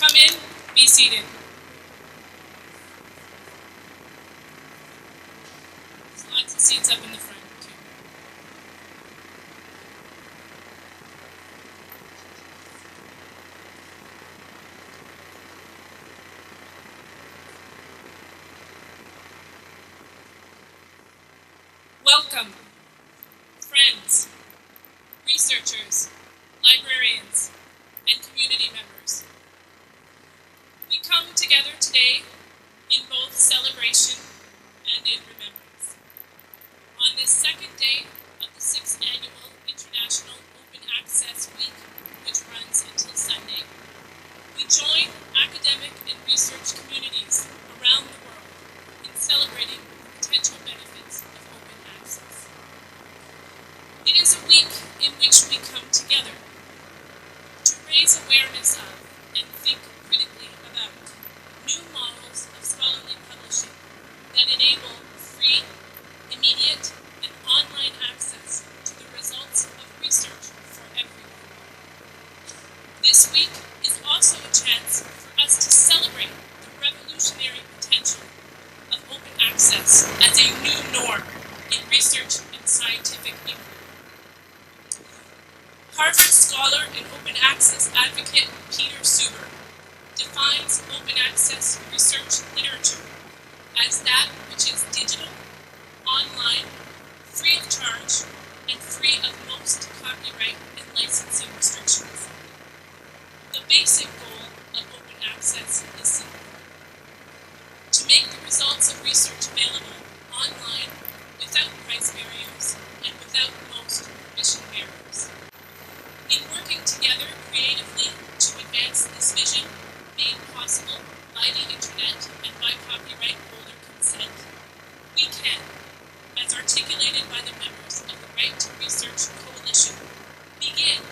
Come in, be seated. There's lots of seats up in the front, too. Welcome, friends, researchers, librarians, and community members. We come together today in both celebration and in remembrance. On this second day of the 6th Annual International Open Access Week, which runs until Sunday, we join academic and research communities around the world in celebrating the potential benefits of open access. It is a week in which we come together to raise awareness of and think critically about new models of scholarly publishing that enable free, immediate, and online access to the results of research for everyone. This week is also a chance for us to celebrate the revolutionary potential of open access as a new norm in research and scientific inquiry. Harvard scholar and open access advocate Peter Suber defines open access research literature as that which is digital, online, free of charge, and free of most copyright and licensing restrictions. The basic goal of open access is simple: to make the results of research available online without price barriers and without most permission barriers. In working together creatively to advance this vision, made possible by the internet and by copyright holder consent, we can, as articulated by the members of the Right to Research Coalition, begin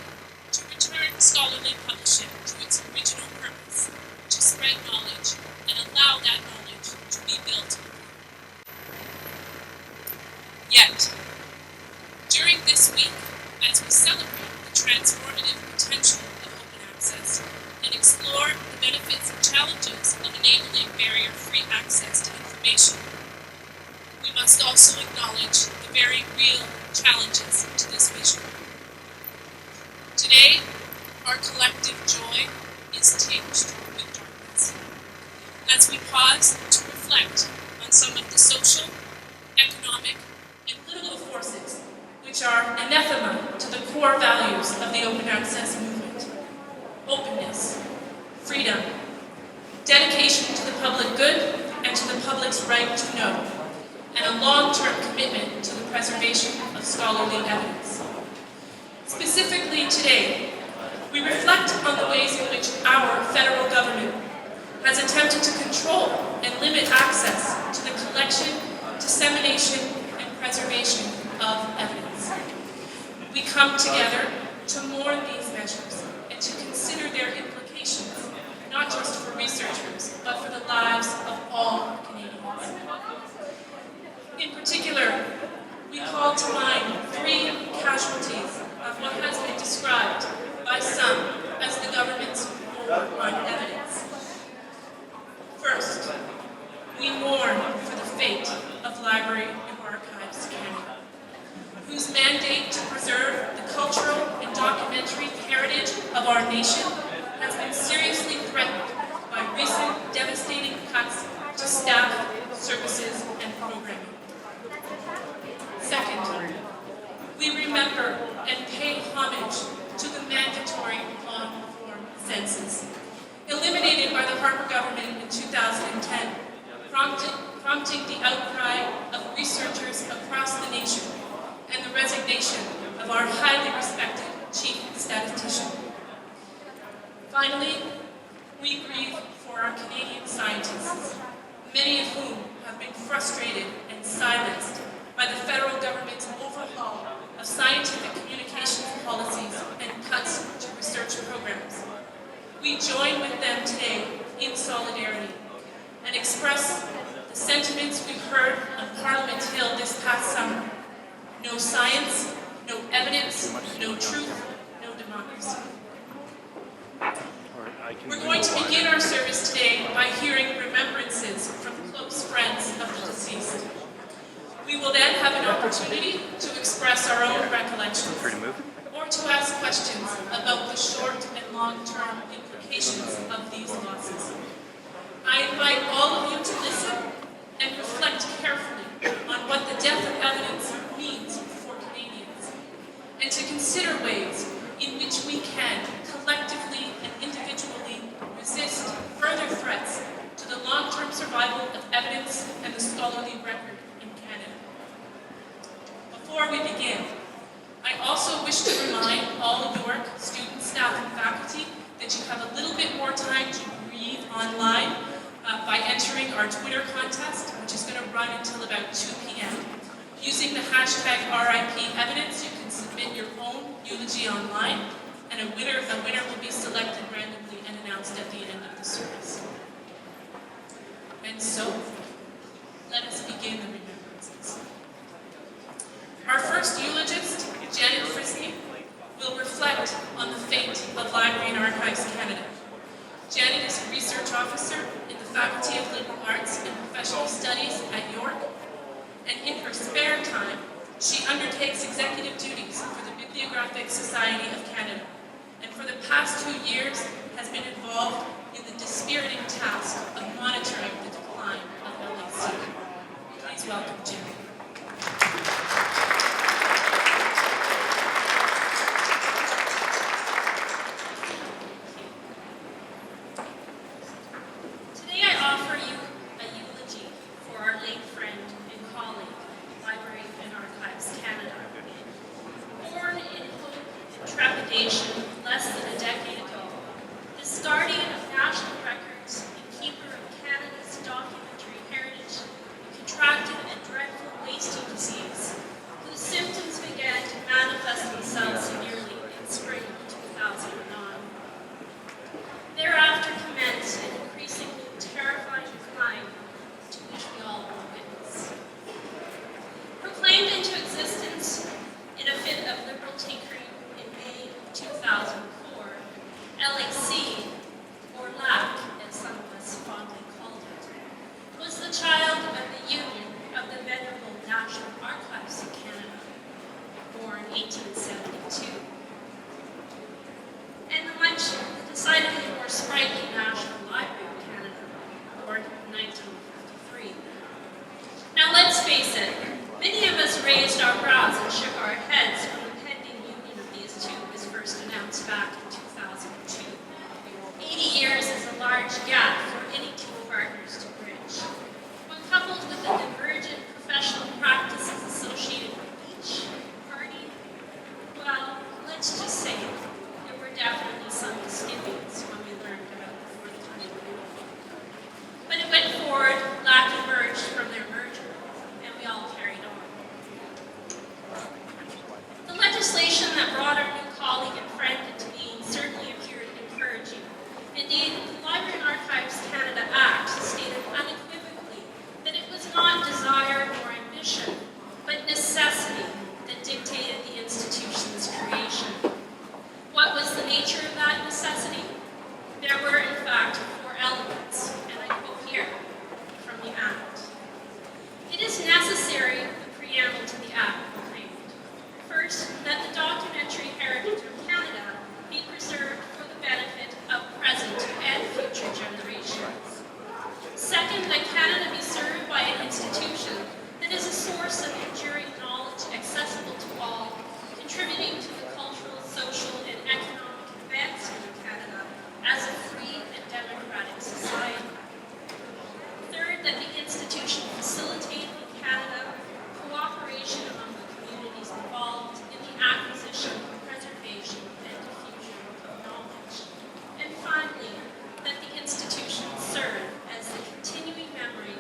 to return scholarly publishing to its original purpose, to spread knowledge and allow that knowledge to be built upon. Yet, during this week, as we celebrate the transformative potential of open access and explore the benefits and challenges of enabling barrier-free access to information, we must also acknowledge the very real challenges to this vision. Today, our collective joy is tinged with darkness as we pause to reflect on some of the social, economic, and political forces which are anathema to the core values of the open access movement: openness, freedom, dedication to the public good and to the public's right to know, and a long-term commitment to the preservation of scholarly evidence. Specifically today, we reflect on the ways in which our federal government has attempted to control and limit access to the collection, dissemination, and preservation of evidence. We come together to mourn these measures and to consider their implications, not just for researchers, but for the lives of all Canadians. In particular, we call to mind 3 casualties of what has been described by some as the government's war on evidence. First, we mourn for the fate of Library and Archives Canada, whose mandate to preserve the cultural and documentary heritage of our nation has been seriously threatened by recent devastating cuts to staff, services, and programming. Second, we remember and pay homage to the mandatory long-form census, eliminated by the Harper government in 2010, prompting the outcry of researchers across the nation and the resignation of our highly respected chief statistician. Finally, we grieve for our Canadian scientists, many of whom have been frustrated and silenced by the federal government's overhaul of scientific communications policies and cuts to research programs. We join with them today in solidarity and express the sentiments we heard on Parliament Hill this past summer: no science, no evidence, no truth, no democracy. All right. We're going to begin our service today by hearing remembrances from close friends of the deceased. We will then have an opportunity to express our own recollections or to ask questions about the short and long-term implications of these losses. I invite all of you to listen and reflect carefully on what the death of evidence means for Canadians, and to consider ways in which we can collectively and individually resist further threats to the long-term survival of evidence and the scholarly record in Canada. Before we begin, I also wish to remind all of York students, staff, and faculty that you have a little bit more time to breathe online by entering our Twitter contest, which is going to run until about 2 p.m. Using the hashtag RIPEvidence, you can submit your own eulogy online, and a winner will be selected randomly and announced at the end of the service. And so, let us begin the remembrances. Our first eulogist, Janet Friskney, will reflect on the fate of Library and Archives Canada. Janet is a research officer in the Faculty of Liberal Arts and Professional Studies at York, and in her spare time, she undertakes executive duties for the Bibliographic Society of Canada, and for the past 2 years has been involved in the dispiriting task of monitoring the decline of LAC. Please welcome Janet. Today I offer you a eulogy for our late friend and colleague, Library and Archives Canada. Born in hope and trepidation less than a decade ago, this guardian of national records and keeper of Canada's documentary heritage contracted a dreadful wasting disease whose symptoms began to manifest themselves severely in spring of 2009. Thereafter commenced an increasingly terrifying decline to which we all bore witness. Proclaimed into existence in a fit of liberal tinkering in May 2004, LAC, or LAC as some of us fondly called it, was the child of the Union of the Venerable National Archives of Canada, born 1872, and the much decidedly more sprightly National Library of Canada, born 1953. Now let's face it, many of us raised our brows and shook our heads when the pending union of these two was first announced back in 2002. 80 years is a large gap for any two partners to bridge. When coupled with the divergent professional practices associated with each party, well, let's just say there were definitely some misgivings when we learned about the forthcoming renewal. But it went forward, LAC emerged from their merger, and we all carried on. The legislation that brought our new colleague and friend into being certainly appeared encouraging. Indeed, the Library and Archives Canada Act stated unequivocally that it was not desire or ambition, but necessity that dictated the institution's creation. What was the nature of that necessity? There were, in fact, 4 elements, and I quote here from the Act. It is necessary, the preamble to the Act proclaimed, first, that the documentary heritage of Canada be preserved for the benefit of present and future generations. Second, that Canada be served by an institution that is a source of enduring knowledge accessible to all, contributing to the cultural, social, and economic advancement of Canada as a free and democratic society. Third, that the institution facilitate in Canada cooperation among the communities involved in the acquisition, preservation, and diffusion of knowledge. And finally, that the institution serve as the continuing memory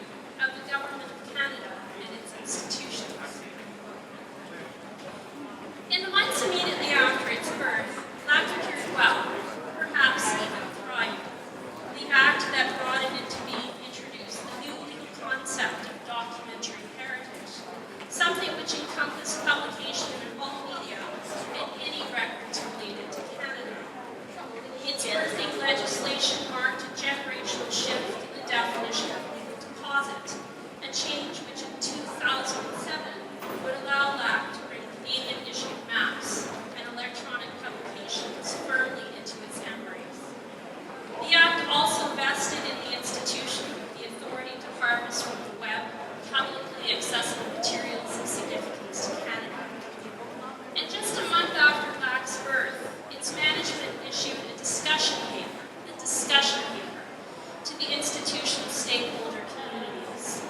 institutional stakeholder communities.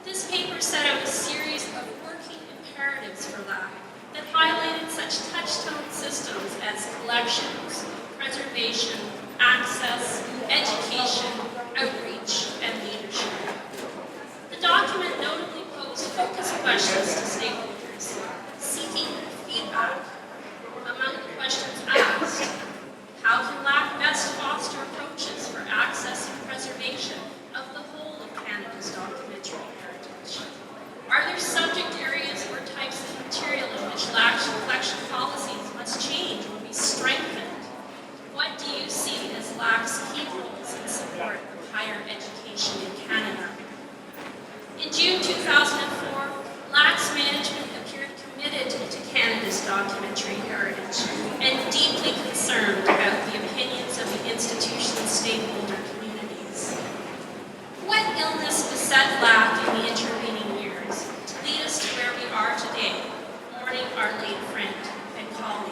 This paper set out a series of working imperatives for LAC that highlighted such touchstone systems as collections, preservation, access, education, outreach, and leadership. The document notably posed focus questions to stakeholders, seeking feedback. Among the questions asked, how can LAC best foster approaches for access and preservation of the whole of Canada's documentary heritage? Are there subject areas or types of material in which LAC's collection policies must change or be strengthened? What do you see as LAC's key roles in support of higher education in Canada? In June 2004, LAC's management appeared committed to Canada's documentary heritage and deeply concerned about the opinions of the institution's stakeholder communities. What illness beset LAC in the intervening years to lead us to where we are today, mourning our late friend and colleague?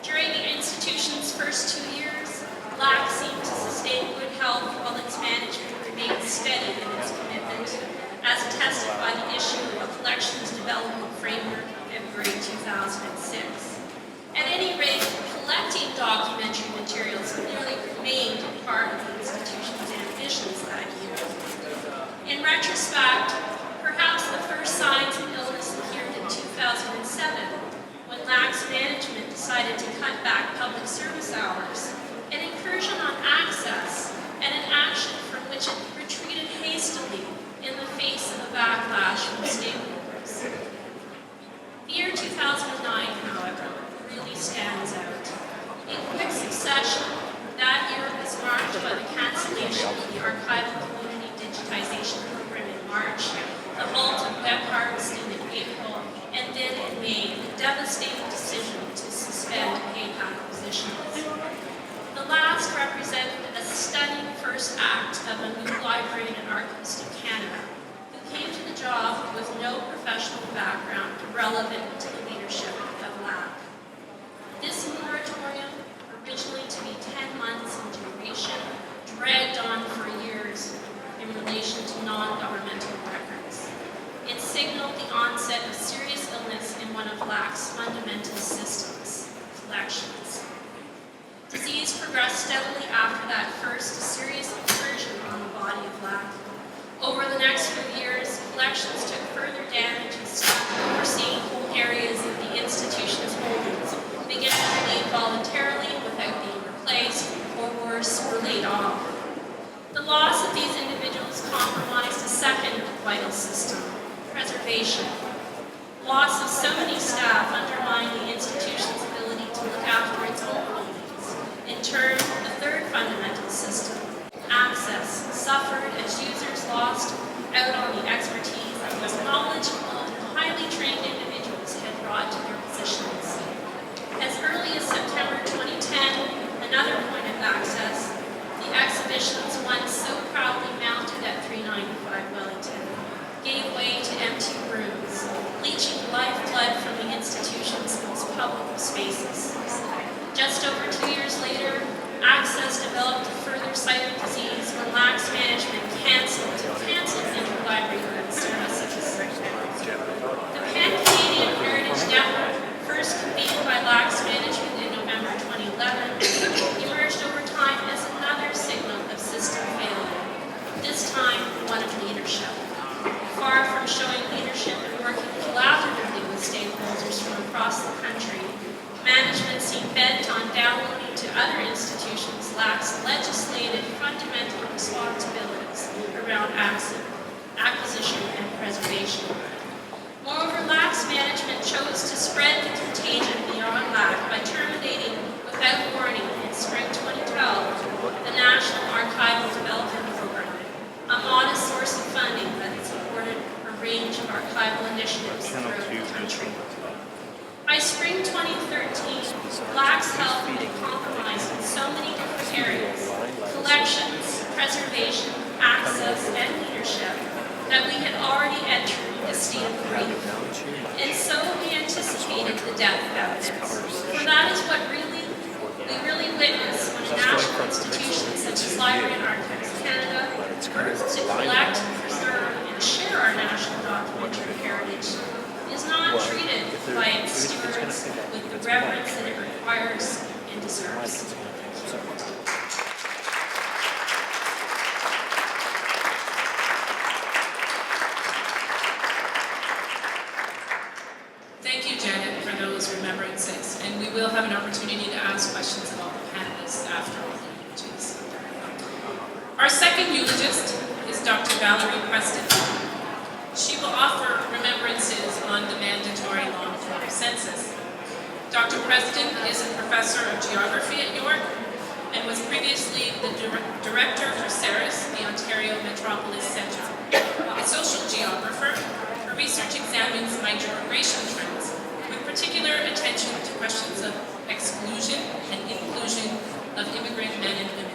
During the institution's first 2 years, LAC seemed to sustain good health while its management remained steady in its commitment, as attested by the issue of Collections Development Framework in February 2006. At any rate, collecting documentary materials clearly remained part of the institution's ambitions that year. In retrospect, perhaps the first signs of illness appeared in 2007, when LAC's management decided to cut back public service hours, an incursion on access, and an action from which it retreated hastily in the face of a backlash from stakeholders. The year 2009, however, really stands out. In quick succession, that year was marked by the cancellation of the archival community digitization program in March, the halt of web harvesting in April, and then in May, the devastating decision to suspend paid acquisitions. The last represented a stunning first act of a new librarian and archivist of Canada, who came to the job with no professional background relevant to the leadership of LAC. This moratorium, originally to be 10 months in duration, dragged on for years in relation to non-governmental records. It signaled the onset of serious illness in one of LAC's fundamental systems, collections. Disease progressed steadily after that first serious incursion on the body of LAC. Over the next few years, collections took further damage and stopped overseeing whole areas of the institution's holdings, began to remain voluntarily without being replaced, or worse, were laid off. The loss of these individuals compromised a second vital system, preservation. Loss of so many staff undermined the institution's ability to look after its own holdings. In turn, the third fundamental system, access, suffered as users lost out on the expertise that was knowledgeable and highly trained individuals had brought to their positions. As early as September 2010, another point of access, the exhibitions once so proudly mounted at 395 Wellington, gave way to empty rooms, leaching lifeblood from the institution's most public of spaces. Just over 2 years later, access developed a further sighted disease when LAC's management canceled interlibrary services. The Pan-Canadian Heritage Network, first convened by LAC's management in November 2011, emerged over time as another signal of system failure, this time one of leadership. Far from showing leadership and working collaboratively with stakeholders from across the country, management seemed bent on downloading to other institutions LAC's legislated fundamental responsibilities around acquisition and preservation. Moreover, LAC's management chose to spread the contagion beyond LAC by terminating, without warning, in spring 2012, the National Archival Development Program, a modest source of funding that supported a range of archival initiatives throughout the country. By spring 2013, LAC's health had been compromised in so many different areas, collections, preservation, access, and leadership, that we had already entered a state of grief. And so we anticipated the death of evidence. For that is what really We really witness when a national institution such as Library and Archives Canada works to collect, preserve, and share our national documentary heritage is not treated by its stewards with the reverence that it requires and deserves. Thank you, Janet, for those remembrances, and we will have an opportunity to ask questions of all the panelists after all the eulogies. Our second eulogist is Dr. Valerie Preston. She will offer remembrances on the mandatory long-form census. Dr. Preston is a professor of geography at York and was previously the director for CERIS, the Ontario Metropolis Centre. A social geographer, her research examines migration trends, with particular attention to questions of exclusion and inclusion of immigrant men and women.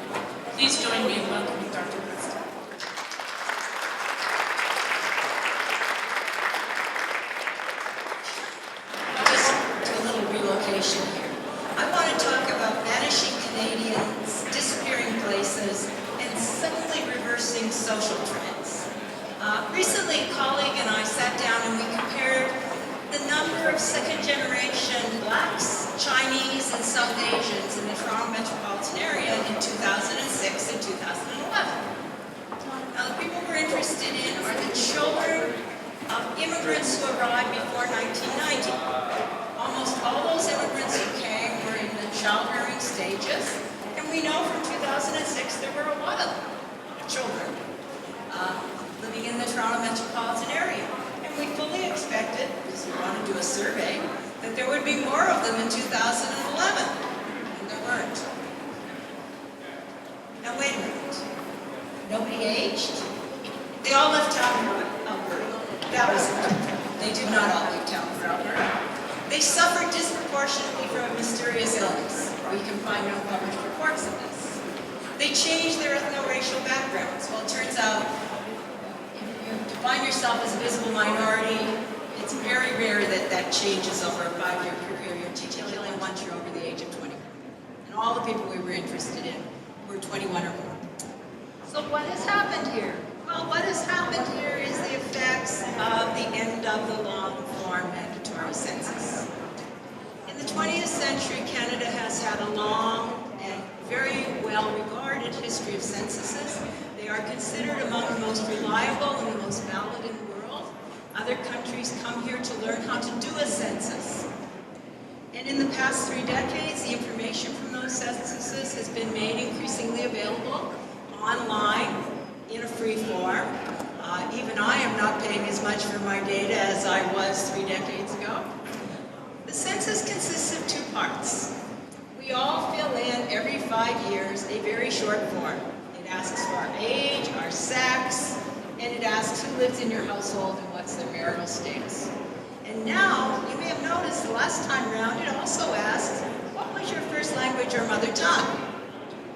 Please join me in welcoming Dr. Preston. Just a little relocation here. I want to talk about vanishing Canadians, disappearing places, and suddenly reversing social trends. Recently, a colleague and I sat down and we compared the number of second-generation Blacks, Chinese, and South Asians in the Toronto metropolitan area in 2006 and 2011. Now, the people we're interested in are the children of immigrants who arrived before 1990. Almost all those immigrants who came were in the childbearing stages, and we know from 2006 there were a lot of children living in the Toronto metropolitan area. And we fully expected, because we want to do a survey, that there would be more of them in 2011, and there weren't. Now wait a minute. Nobody aged? They all left town for Alberta. That was it. They did not all leave town for Alberta. They suffered disproportionately from a mysterious illness. We can find no published reports of this. They changed their ethno-racial backgrounds. Well, it turns out, if you define yourself as a visible minority, it's very rare that that changes over a 5-year period, particularly once you're over the age of 21. And all the people we were interested in were 21 or more. So what has happened here? Well, what has happened here is the effects of the end of the long-form mandatory census. In the 20th century, Canada has had a long and very well-regarded history of censuses. They are considered among the most reliable and the most valid in the world. Other countries come here to learn how to do a census. And in the past 3 decades, the information from those censuses has been made increasingly available online in a free form. Even I am not paying as much for my data as I was 3 decades ago. The census consists of 2 parts. We all fill in every 5 years a very short form. It asks for our age, our sex, and it asks who lives in your household and what's their marital status. And now, you may have noticed the last time around, it also asks, what was your first language or mother tongue?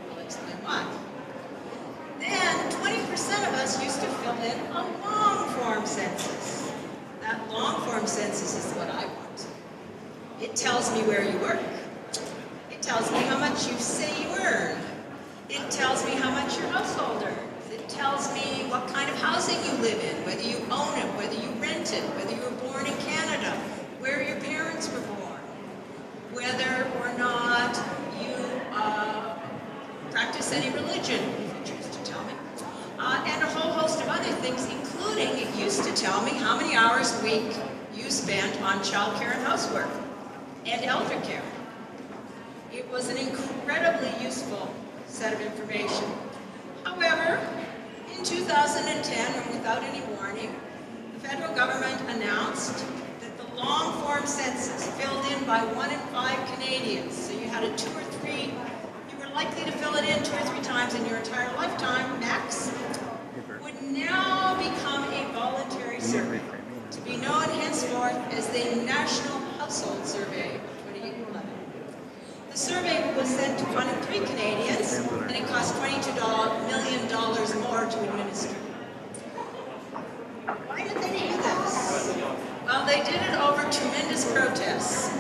We'll explain why. Then, 20% of us used to fill in a long-form census. That long-form census is what I want. It tells me where you work. It tells me how much you say you earn. It tells me how much your household earns. It tells me what kind of housing you live in, whether you own it, whether you rent it, whether you were born in Canada, where your parents were born, whether or not you practice any religion, if you choose to tell me, and a whole host of other things, including it used to tell me how many hours a week you spent on childcare and housework and elder care. It was an incredibly useful set of information. However, in 2010, and without any warning, the federal government announced that the long-form census filled in by 1 in 5 Canadians, so you had a 2 or 3, you were likely to fill it in 2 or 3 times in your entire lifetime, max, would now become a voluntary survey, to be known henceforth as the National Household Survey of 2011. The survey was sent to 1 in 3 Canadians, and it cost $22 million more to administer. Why did they do this? Well, they did it over tremendous protests.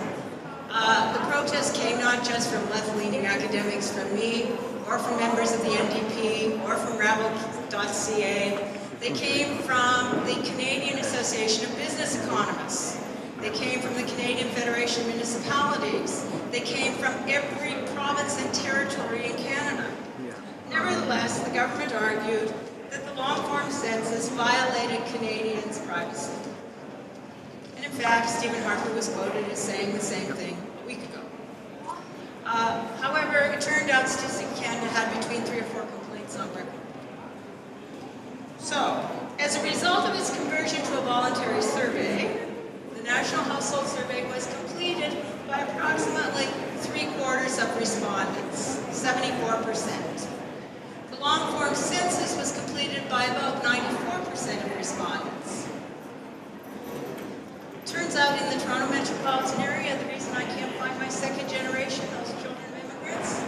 The protests came not just from left-leaning academics, from me, or from members of the NDP, or from Rabble.ca. They came from the Canadian Association of Business Economists. They came from the Canadian Federation of Municipalities. They came from every province and territory in Canada. Nevertheless, the government argued that the long-form census violated Canadians' privacy. And in fact, Stephen Harper was quoted as saying the same thing a week ago. However, it turned out Statistics Canada had between 3 or 4 complaints on record. So, as a result of its conversion to a voluntary survey, the National Household Survey was completed by approximately 3/4 of respondents, 74%. The long-form census was completed by about 94% of respondents. Turns out in the Toronto metropolitan area, the reason I can't find my second generation, those children of immigrants,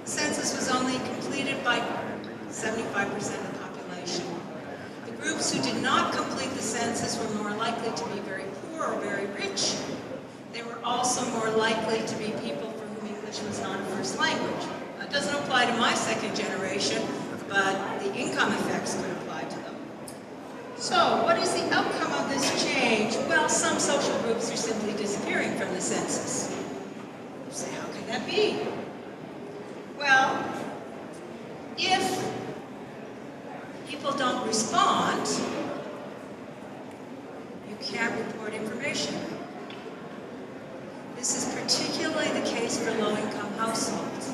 the census was only completed by 75% of the population. The groups who did not complete the census were more likely to be very poor or very rich. They were also more likely to be people for whom English was not a first language. That doesn't apply to my second generation, but the income effects could apply to them. So, what is the outcome of this change? Well, some social groups are simply disappearing from the census. You say, how can that be? Well, if people don't respond, you can't report information. This is particularly the case for low-income households.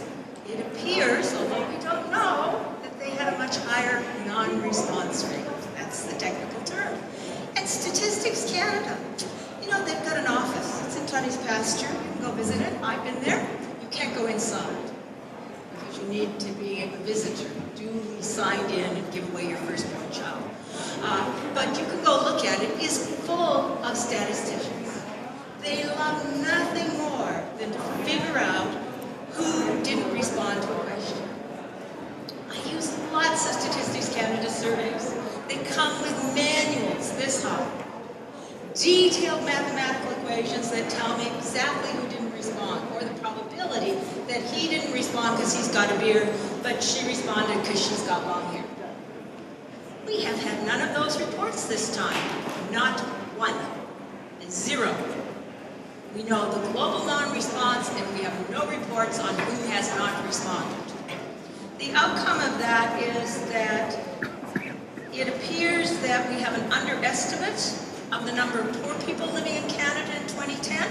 It appears, although we don't know, that they had a much higher non-response rate. That's the technical term. And Statistics Canada, you know, they've got an office. It's in Tunney's pasture. You can go visit it. I've been there. You can't go inside because you need to be a visitor, duly signed in and give away your firstborn child. But you can go look at it. It's full of statisticians. They love nothing more than to figure out who didn't respond to a question. I use lots of Statistics Canada surveys. They come with manuals this high. Detailed mathematical equations that tell me exactly who didn't respond, or the probability that he didn't respond because he's got a beard, but she responded because she's got long hair. We have had none of those reports this time. Not one. Zero. We know the global non-response, and we have no reports on who has not responded. The outcome of that is that it appears that we have an underestimate of the number of poor people living in Canada in 2010,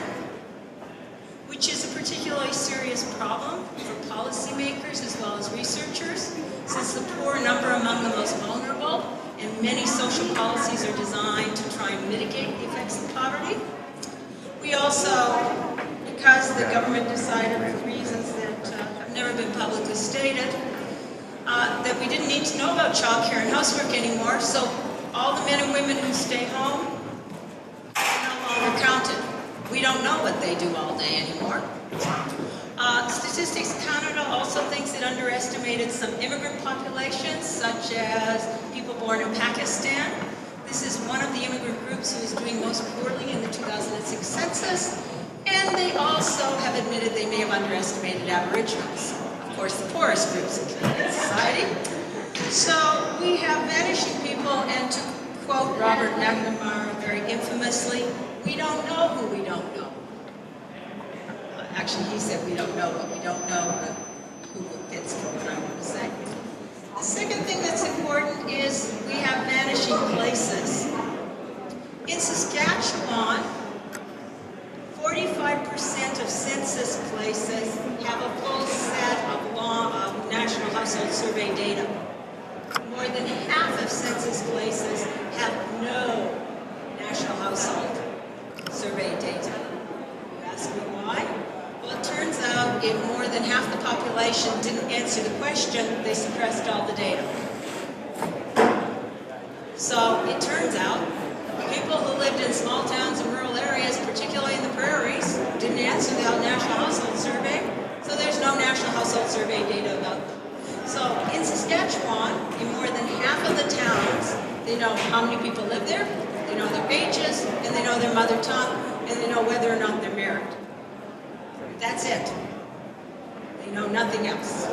which is a particularly serious problem for policymakers as well as researchers, since the poor number among the most vulnerable, and many social policies are designed to try and mitigate the effects of poverty. We also, because the government decided for reasons that have never been publicly stated, that we didn't need to know about childcare and housework anymore, so all the men and women who stay home are no longer counted. We don't know what they do all day anymore. Statistics Canada also thinks it underestimated some immigrant populations, such as people born in Pakistan. This is one of the immigrant groups who is doing most poorly in the 2006 census, and they also have admitted they may have underestimated Aboriginals, of course the poorest groups in Canadian society. So we have vanishing people, and to quote Robert McNamara very infamously, we don't know who we don't know. Actually, he said we don't know, but we don't know who fits for what I want to say. The second thing that's important is we have vanishing places. In Saskatchewan, 45% of census places have a full set of National Household Survey data. More than half of census places have no National Household Survey data. You ask me why? Well, it turns out if more than half the population didn't answer the question, they suppressed all the data. So it turns out people who lived in small towns and rural areas, particularly in the prairies, didn't answer the National Household Survey, so there's no National Household Survey data about them. So in Saskatchewan, in more than half of the towns, they know how many people live there, they know their ages, and they know their mother tongue, and they know whether or not they're married. That's it. They know nothing else.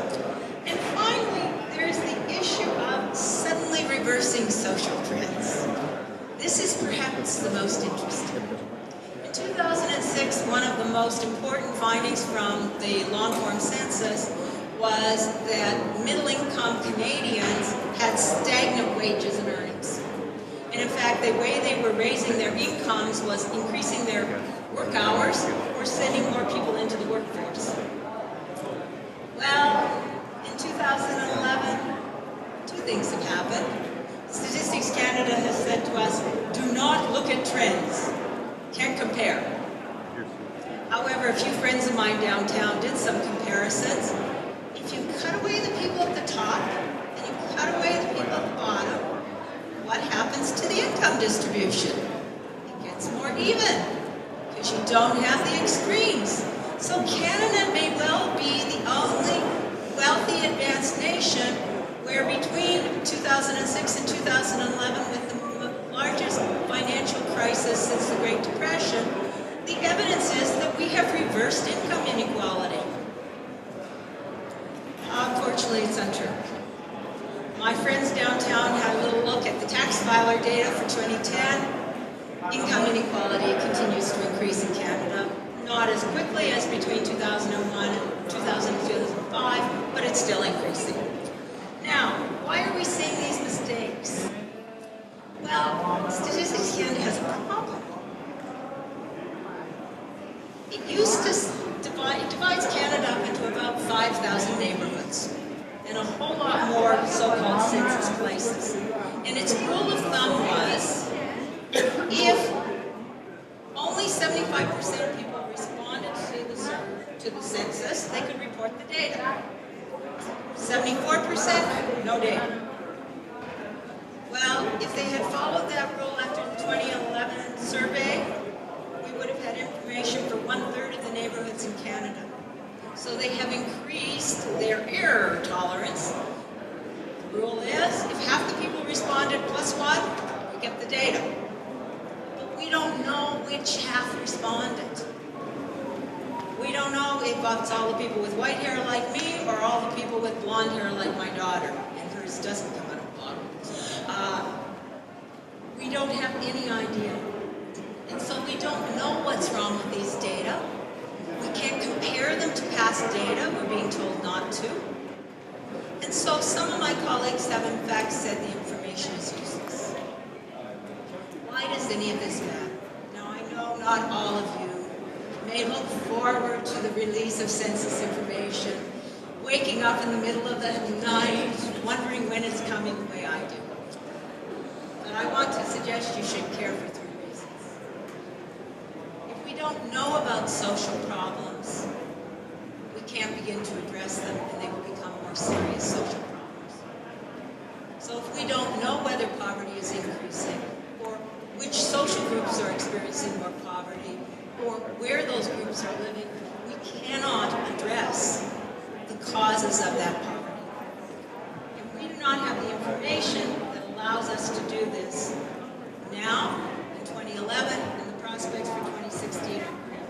And finally, there's the issue of suddenly reversing social trends. This is perhaps the most interesting. In 2006, one of the most important findings from the long-form census was that middle-income Canadians had stagnant wages and earnings. And in fact, the way they were raising their incomes was increasing their work hours or sending more people into the workforce. Well, in 2011, two things have happened. Statistics Canada has said to us, do not look at trends. Can't compare. However, a few friends of mine downtown did some comparisons. If you cut away the people at the top and you cut away the people at the bottom, what happens to the income distribution? It gets more even because you don't have the extremes. So Canada may well be the only wealthy advanced nation where between 2006 and 2011, with the largest financial crisis since the Great Depression, the evidence is that we have reversed income inequality. Unfortunately, it's untrue. My friends downtown had a little look at the tax filer data for 2010. Income inequality continues to increase in Canada. Not as quickly as between 2001 and 2005, but it's still increasing. Now, why are we seeing these mistakes? Well, Statistics Canada has a problem. It divides Canada up into about 5,000 neighborhoods and a whole lot more so-called census places. And its rule of thumb was, if only 75% of people responded to the census, they could report the data. 74%, no data. Well, if they had followed that rule after the 2011 survey, we would have had information for 1/3 of the neighborhoods in Canada. So they have increased their error tolerance. The rule is, if half the people responded plus one, we get the data. But we don't know which half responded. We don't know if it's all the people with white hair like me or all the people with blonde hair like my daughter, and hers doesn't come out of the bottom. We don't have any idea. And so we don't know what's wrong with these data. We can't compare them to past data. We're being told not to. And so some of my colleagues have in fact said the information is useless. Why does any of this matter? Now I know not all of you may look forward to the release of census information, waking up in the middle of the night, wondering when it's coming the way I do. But I want to suggest you should care for three reasons. If we don't know about social problems, we can't begin to address them, and they will become more serious social problems. So if we don't know whether poverty is increasing, or which social groups are experiencing more poverty, or where those groups are living, we cannot address the causes of that poverty. If we do not have the information that allows us to do this now, in 2011, and the prospects for 2016 are grim.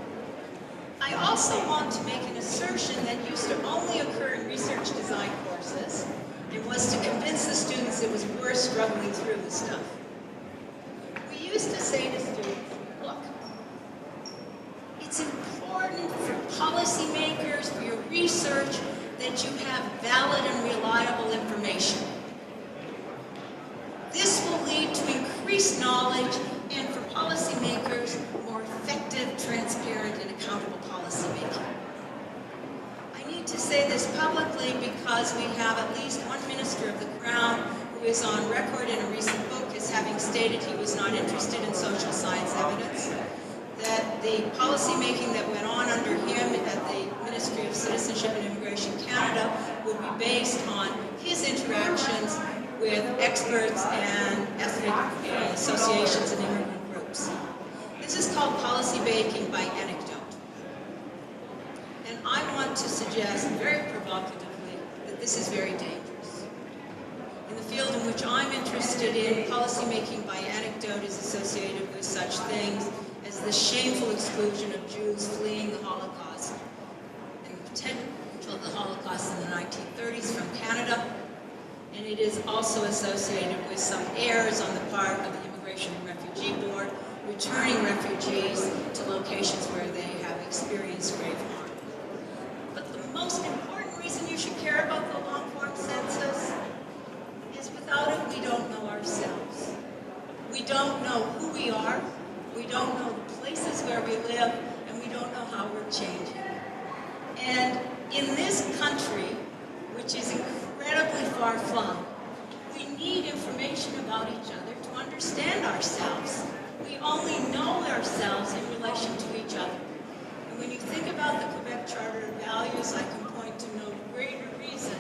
I also want to make an assertion that used to only occur in research design courses, and was to convince the students it was worth struggling through the stuff. We used to say to students, look, it's important for policymakers, for your research, that you have valid and reliable information. This will lead to increased knowledge and for policymakers, more effective, transparent, and accountable policymaking. I need to say this publicly because we have at least one minister of the Crown who is on record in a recent book as having stated he was not interested in social science evidence, that the policy making that went on under him at the Ministry of Citizenship and Immigration Canada would be based on his interactions with experts and ethnic associations and immigrant groups. This is called policy making by anecdote. And I want to suggest very provocatively that this is very dangerous. In the field in which I'm interested in, policy making by anecdote is associated with such things as the shameful exclusion of Jews fleeing the Holocaust and the potential of the is also associated with some errors on the part of the Immigration and Refugee Board, returning refugees to locations where they have experienced grave harm. But the most important reason you should care about the long-form census is without it, we don't know ourselves. We don't know who we are, we don't know the places where we live, and we don't know how we're changing. And in this country, which is incredibly far-flung, we need information about each other to understand ourselves. We only know ourselves in relation to each other. And when you think about the Quebec Charter of Values, I can point to no greater reason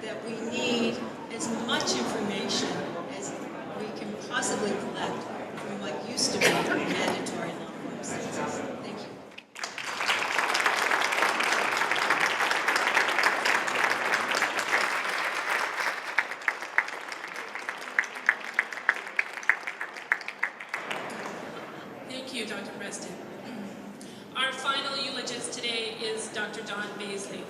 that we need as much information as we can possibly collect from what used to be a mandatory long-form census. Thank you. Thank you, Dr. Preston. Our final eulogist today is Dr. Bazely,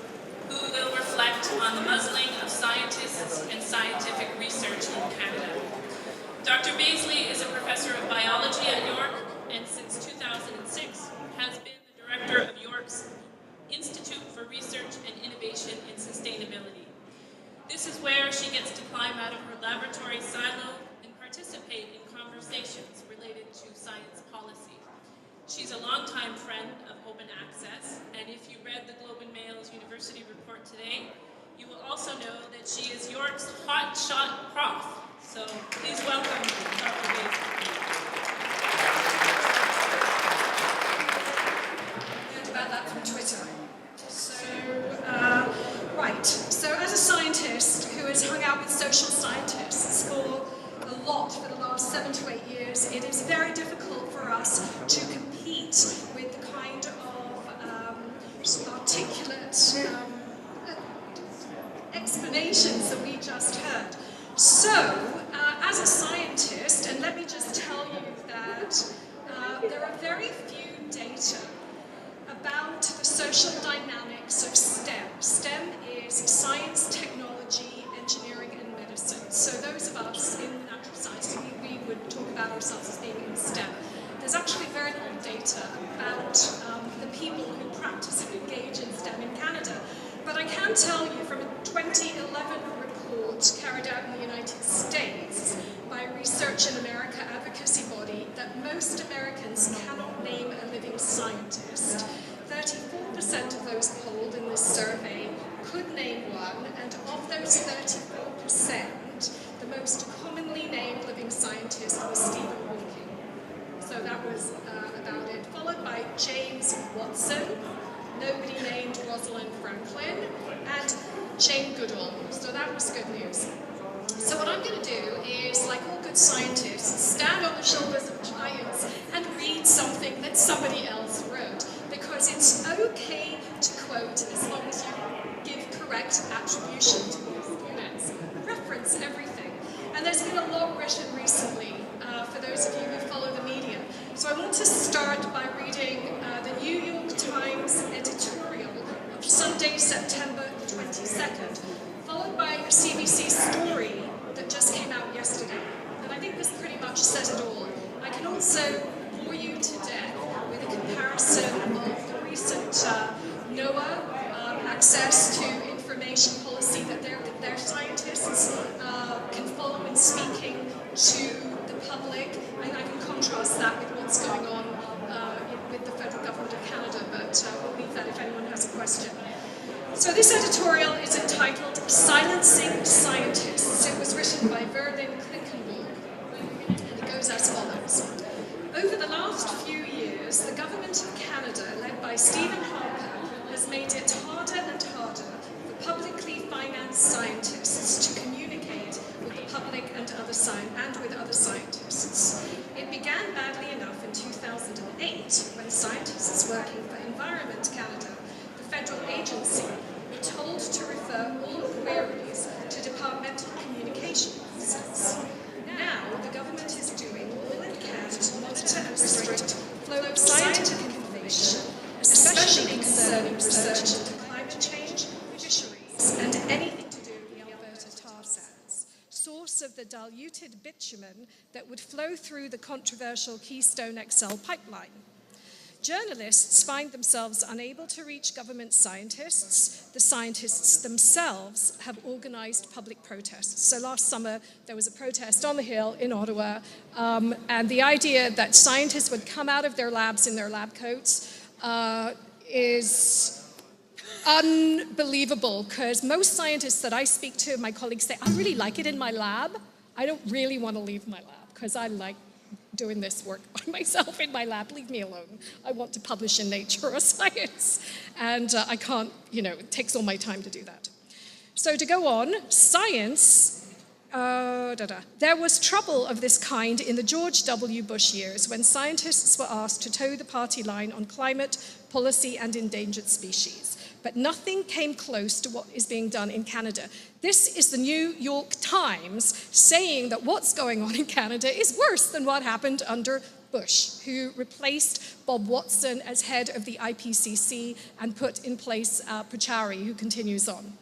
who will reflect on the muzzling of scientists and scientific research in Canada. Dr. Bazely is a professor of biology at York, and since 2006 has been the director of York's Institute for Research and Innovation in Sustainability. This is where she gets to climb out of her laboratory silo and participate in conversations related to science policy. She's a longtime friend of Open Access, and if you read the Globe and Mail's University Report today, you will also know that she is York's hotshot prof. So please welcome Dr. Bazely. Heard about that from Twitter. So as a scientist who has hung out with social scientists for a lot for the last 7 to 8 years, it is very difficult for us to compete with the kind of articulate explanations that we just heard. So, as a scientist, and let me just tell you that there are very few data about the social dynamics of STEM. STEM is science, technology, engineering, and medicine. So those of us in the natural sciences, we would talk about ourselves as being in STEM. There's actually very little data about the people who practice and engage in STEM in Canada. But I can tell you from a 2011 report carried out in the United States by a Research in America advocacy body that most Americans cannot name a living scientist. 34% of those polled in this survey could name one, and of those 34%, the most commonly named living scientist was Stephen Hawking. So that was about it. Followed by James Watson, nobody named Rosalind Franklin, and Jane Goodall. So that was good news. So what I'm going to do is, like all good scientists, stand on the shoulders of giants and read something that somebody else wrote. Because it's okay to quote as long as you give correct attribution to these units. Reference everything. And there's been a lot written recently for those of you who follow the media. So I want to start by reading the New York Times editorial of Sunday, September 22nd, followed by a CBC story that just came out yesterday. And I think this pretty much says it all. I can also bore you to death with a comparison of the recent NOAA access to information policy that their scientists can follow in speaking to the public. And I can contrast that with what's going on with the federal government of Canada, but we'll leave that if anyone has a question. So this editorial is entitled Silencing Scientists. It was written by Verlin Klinkenborg, and it goes as follows. Over the last few years, the government of Canada, led by Stephen Harper, has made it harder and harder for publicly financed scientists to communicate with the public and with other scientists. It began badly enough in 2008 when scientists working for Environment Canada, the federal agency, were told to refer all queries to departmental communication officers. Now, the government is doing all it can to monitor and restrict flow of scientific information, especially concerning research into climate change, fisheries, and anything to do with the Alberta tar sands. the diluted bitumen that would flow through the controversial Keystone XL pipeline. Journalists find themselves unable to reach government scientists. The scientists themselves have organized public protests. So last summer, there was a protest on the Hill in Ottawa, and the idea that scientists would come out of their labs in their lab coats is unbelievable, because most scientists that I speak to, my colleagues say, I really like it in my lab. I don't really want to leave my lab, because I like doing this work by myself in my lab. Leave me alone. I want to publish in Nature or Science. And I can't, it takes all my time to do that. So to go on, science, there was trouble of this kind in the George W. Bush years when scientists were asked to toe the party line on climate, policy, and endangered species. But nothing came close to what is being done in Canada. This is the New York Times saying that what's going on in Canada is worse than what happened under Bush, who replaced Bob Watson as head of the IPCC and put in place Pachari, who continues on.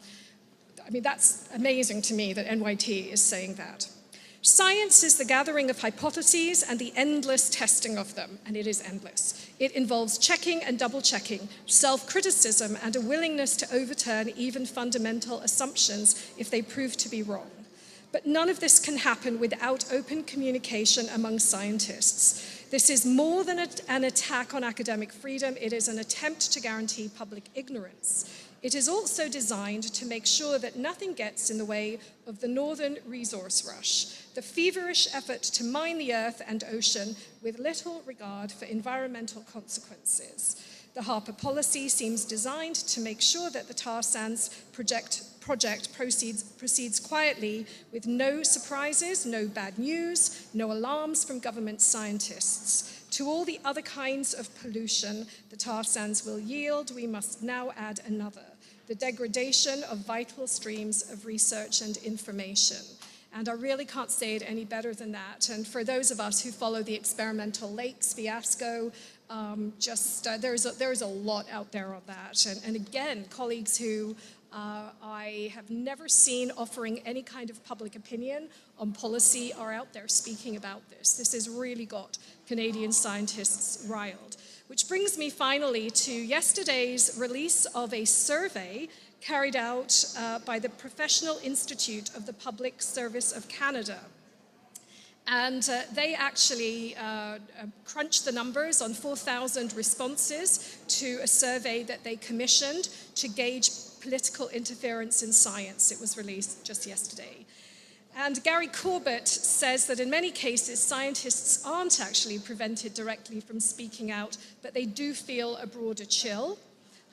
I mean, that's amazing to me that NYT is saying that. Science is the gathering of hypotheses and the endless testing of them, and it is endless. It involves checking and double-checking, self-criticism, and a willingness to overturn even fundamental assumptions if they prove to be wrong. But none of this can happen without open communication among scientists. This is more than an attack on academic freedom. It is an attempt to guarantee public ignorance. It is also designed to make sure that nothing gets in the way of the northern resource rush, the feverish effort to mine the earth and ocean with little regard for environmental consequences. The Harper policy seems designed to make sure that the tar sands project proceeds quietly with no surprises, no bad news, no alarms from government scientists. To all the other kinds of pollution the tar sands will yield, we must now add another: the degradation of vital streams of research and information. And I really can't say it any better than that. And for those of us who follow the experimental lakes fiasco, there's a lot out there on that. And again, colleagues who I have never seen offering any kind of public opinion on policy are out there speaking about this. This has really got Canadian scientists riled. Which brings me finally to yesterday's release of a survey carried out by the Professional Institute of the Public Service of Canada. And they actually crunched the numbers on 4,000 responses to a survey that they commissioned to gauge political interference in science. It was released just yesterday. And Gary Corbett says that in many cases, scientists aren't actually prevented directly from speaking out, but they do feel a broader chill.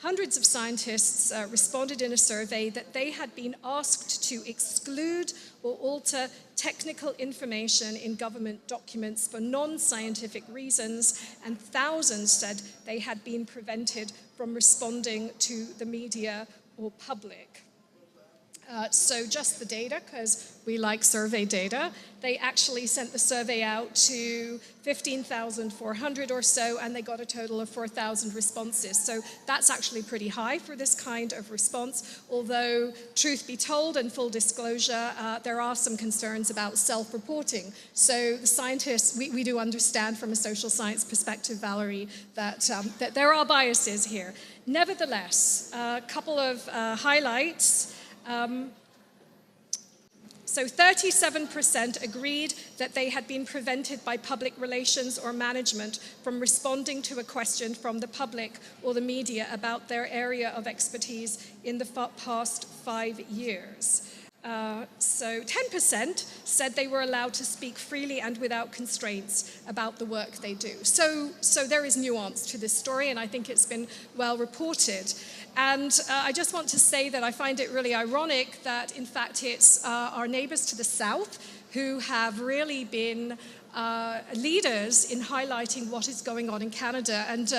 Hundreds of scientists responded in a survey that they had been asked to exclude or alter technical information in government documents for non-scientific reasons, and thousands said they had been prevented from responding to the media or public. So just the data, because we like survey data, they actually sent the survey out to 15,400 or so, and they got a total of 4,000 responses. So that's actually pretty high for this kind of response, although, truth be told, and full disclosure, there are some concerns about self-reporting. So the scientists, we do understand from a social science perspective, Valerie, that there are biases here. Nevertheless, a couple of highlights. So 37% agreed that they had been prevented by public relations or management from responding to a question from the public or the media about their area of expertise in the past 5 years. So 10% said they were allowed to speak freely and without constraints about the work they do. So there is nuance to this story, and I think it's been well reported. And I just want to say that I find it really ironic that, in fact, it's our neighbors to the south who have really been leaders in highlighting what is going on in Canada. And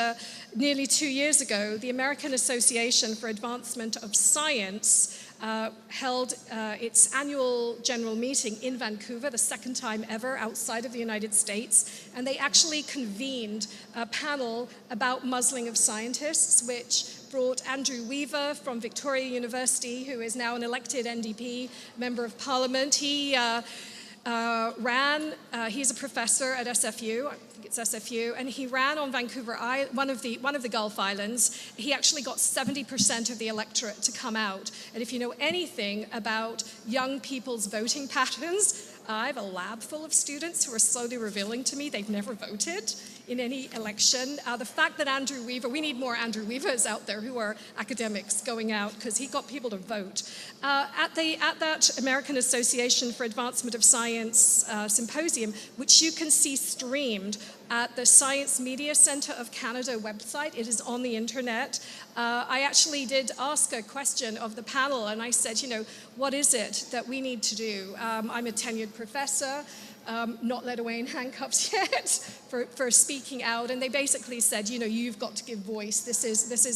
nearly 2 years ago, the American Association for Advancement of Science held its annual general meeting in Vancouver, the second time ever outside of the United States, and they actually convened a panel about muzzling of scientists, which brought Andrew Weaver from Victoria University, who is now an elected NDP member of Parliament. He he's a professor at SFU, I think it's SFU, and he ran on Vancouver Island, one of the Gulf Islands. He actually got 70% of the electorate to come out. And if you know anything about young people's voting patterns, I have a lab full of students who are slowly revealing to me they've never voted in any election. The fact that Andrew Weaver, we need more Andrew Weavers out there who are academics going out, because he got people to vote. At that American Association for Advancement of Science symposium, which you can see streamed at the Science Media Centre of Canada website, it is on the internet. I actually did ask a question of the panel, and I said, what is it that we need to do? I'm a tenured professor, not led away in handcuffs yet for speaking out, and they basically said, you've got to give voice.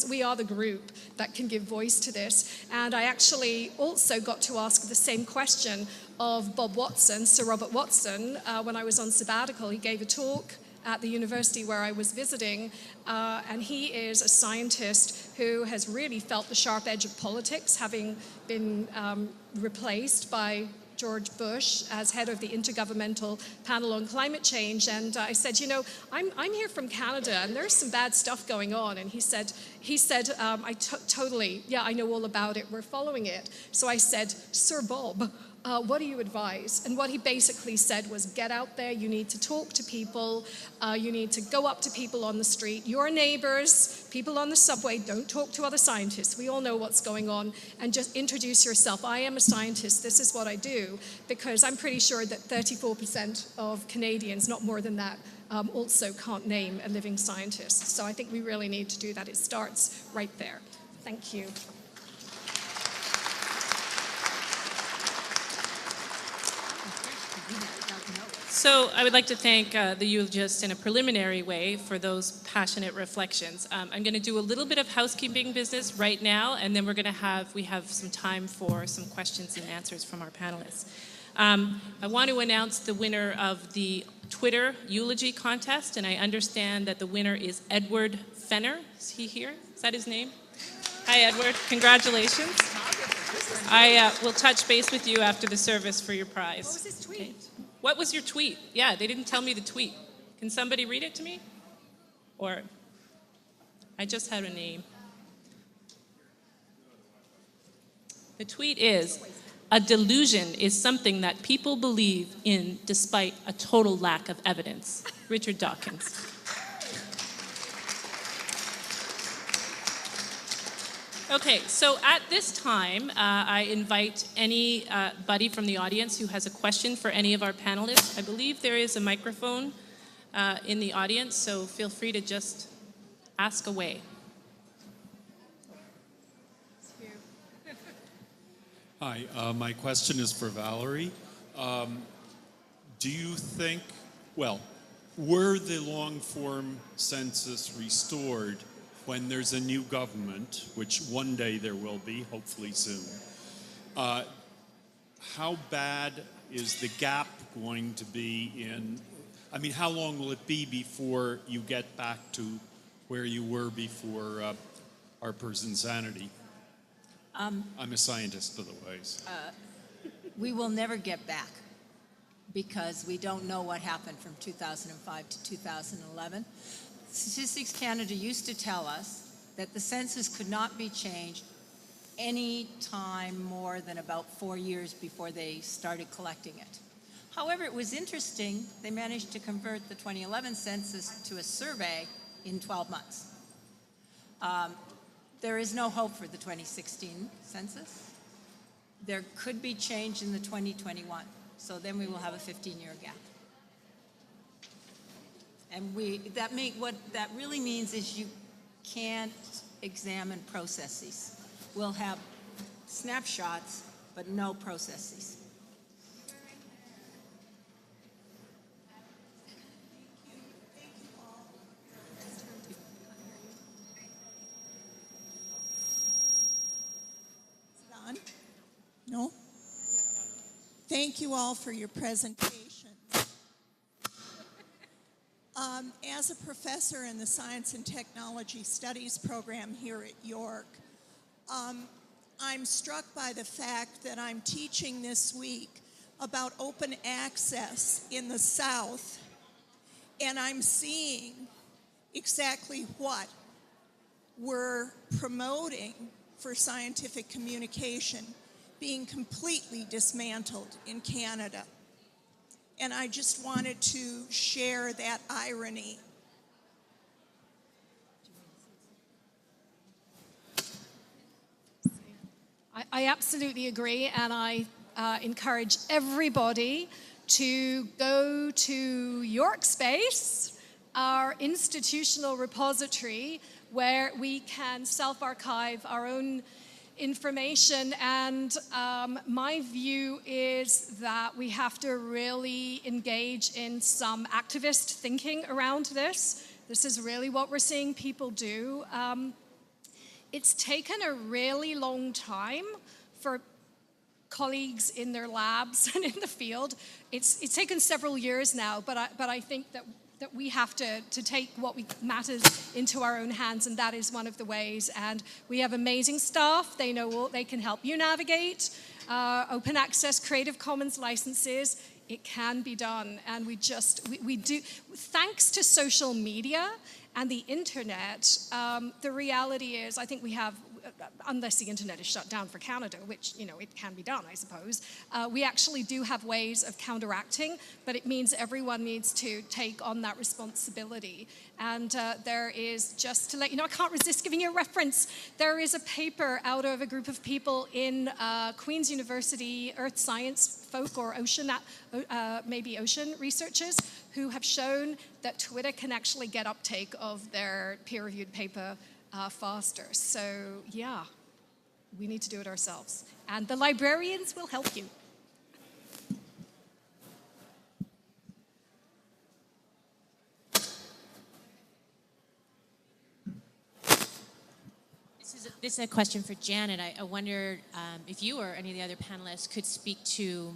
We are the group that can give voice to this. And I actually also got to ask the same question of Bob Watson, Sir Robert Watson, when I was on sabbatical. He gave a talk at the university where I was visiting, and he is a scientist who has really felt the sharp edge of politics, having been replaced by George Bush as head of the Intergovernmental Panel on Climate Change. And I said, I'm here from Canada, and there's some bad stuff going on. And he said, totally, yeah, I know all about it. We're following it. So I said, Sir Bob, what do you advise? And what he basically said was, get out there, you need to talk to people, you need to go up to people on the street, your neighbors, people on the subway, don't talk to other scientists, we all know what's going on, and just introduce yourself. I am a scientist, this is what I do, because I'm pretty sure that 34% of Canadians, not more than that, also can't name a living scientist. So I think we really need to do that. It starts right there. Thank you. So I would like to thank the eulogists in a preliminary way for those passionate reflections. I'm going to do a little bit of housekeeping business right now, and then we have some time for some questions and answers from our panelists. I want to announce the winner of the Twitter eulogy contest, and I understand that the winner is Edward Fenner. Is he here? Is that his name? Hi, Edward. Congratulations. I will touch base with you after the service for your prize. What was his tweet? Okay. What was your tweet? Yeah, they didn't tell me the tweet. Can somebody read it to me? Or, I just had a name. The tweet is, a delusion is something that people believe in despite a total lack of evidence. Richard Dawkins. Okay, so at this time, I invite anybody from the audience who has a question for any of our panelists. I believe there is a microphone in the audience, so feel free to just ask away. Hi, my question is for Valerie. Do you think, were the long-form census restored when there's a new government, which one day there will be, hopefully soon? How bad is the gap going to be how long will it be before you get back to where you were before Harper's insanity? I'm a scientist, by the way. So. We will never get back because we don't know what happened from 2005 to 2011. Statistics Canada used to tell us that the census could not be changed any time more than about 4 years before they started collecting it. However, it was interesting, they managed to convert the 2011 census to a survey in 12 months. There is no hope for the 2016 census. There could be change in the 2021, so then we will have a 15-year gap. And what that really means is you can't examine processes. We'll have snapshots, but no processes. No? Thank you all for your presentation. As a professor in the Science and Technology Studies program here at York, I'm struck by the fact that I'm teaching this week about open access in the South, and I'm seeing exactly what we're promoting for scientific communication being completely dismantled in Canada. And I just wanted to share that irony. I absolutely agree, and I encourage everybody to go to York Space, our institutional repository, where we can self-archive our own information. And my view is that we have to really engage in some activist thinking around this. This is really what we're seeing people do. It's taken a really long time for colleagues in their labs and in the field. It's taken several years now, but I think that we have to take what matters into our own hands, and that is one of the ways. And we have amazing staff. They know they can help you navigate open access Creative Commons licenses. It can be done, and we do. Thanks to social media and the internet, the reality is, I think we have, unless the internet is shut down for Canada, which, it can be done, I suppose, we actually do have ways of counteracting, but it means everyone needs to take on that responsibility. And there is, just to let you know, I can't resist giving you a reference. There is a paper out of a group of people in Queen's University Earth Science folk, or ocean researchers, who have shown that Twitter can actually get uptake of their peer-reviewed paper faster. So yeah, we need to do it ourselves. And the librarians will help you. This is a question for Janet. I wonder if you or any of the other panelists could speak to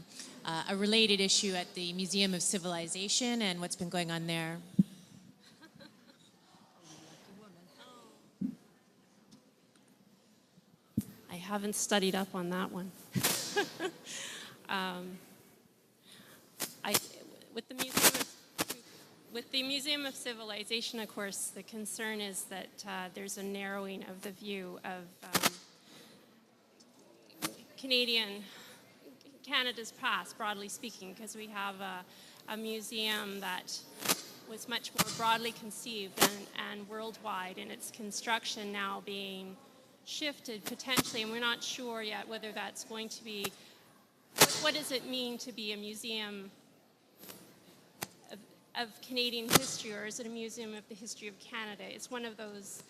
a related issue at the Museum of Civilization and what's been going on there. I haven't studied up on that one. With the Museum of Civilization, of course, the concern is that there's a narrowing of the view of Canada's past, broadly speaking, because we have a museum that was much more broadly conceived and worldwide, and its construction now being shifted potentially, and we're not sure yet whether that's going to be, what does it mean to be a museum of Canadian history, or is it a museum of the history of Canada? It's one of those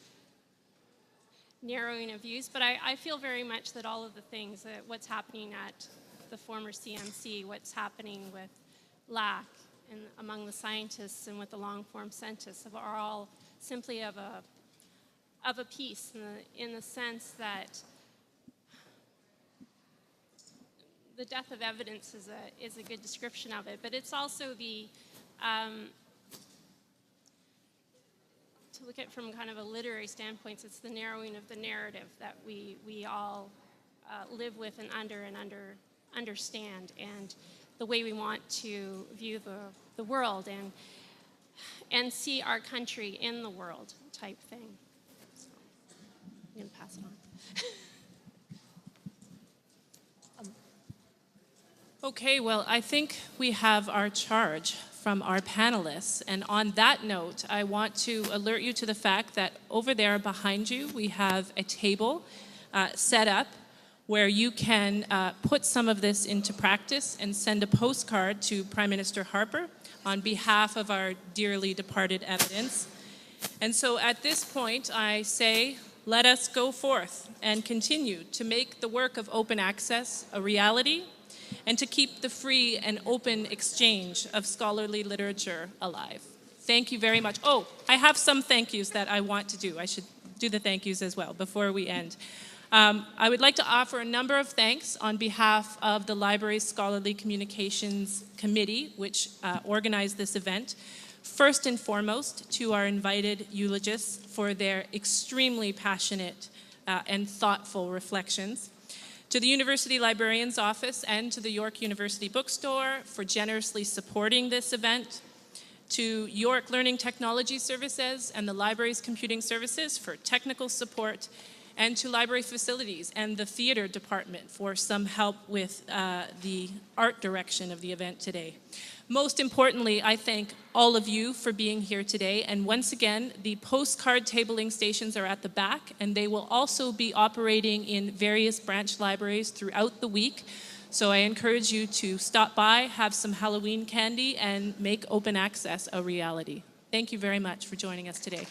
narrowing of views, but I feel very much that all of the things, that what's happening at the former CMC, what's happening with LAC and among the scientists and with the long-form census are all simply of a piece in the sense that the death of evidence is a good description of it, but it's also the to look at from kind of a literary standpoint, it's the narrowing of the narrative that we all live with and understand, and the way we want to view the world and see our country in the world type thing. So I'm going to pass it on. Okay, well, I think we have our charge from our panelists. And on that note, I want to alert you to the fact that over there behind you, we have a table set up where you can put some of this into practice and send a postcard to Prime Minister Harper on behalf of our dearly departed evidence. And so at this point, I say, let us go forth and continue to make the work of open access a reality, and to keep the free and open exchange of scholarly literature alive. Thank you very much. Oh, I have some thank yous that I want to do. I should do the thank yous as well before we end. I would like to offer a number of thanks on behalf of the Library's Scholarly Communications Committee, which organized this event. First and foremost, to our invited eulogists for their extremely passionate and thoughtful reflections. To the University Librarian's Office and to the York University Bookstore for generously supporting this event. To York Learning Technology Services and the library's computing services for technical support, and to Library Facilities and the theater department for some help with the art direction of the event today. Most importantly, I thank all of you for being here today, and once again, the postcard tabling stations are at the back, and they will also be operating in various branch libraries throughout the week. So I encourage you to stop by, have some Halloween candy, and make open access a reality. Thank you very much for joining us today.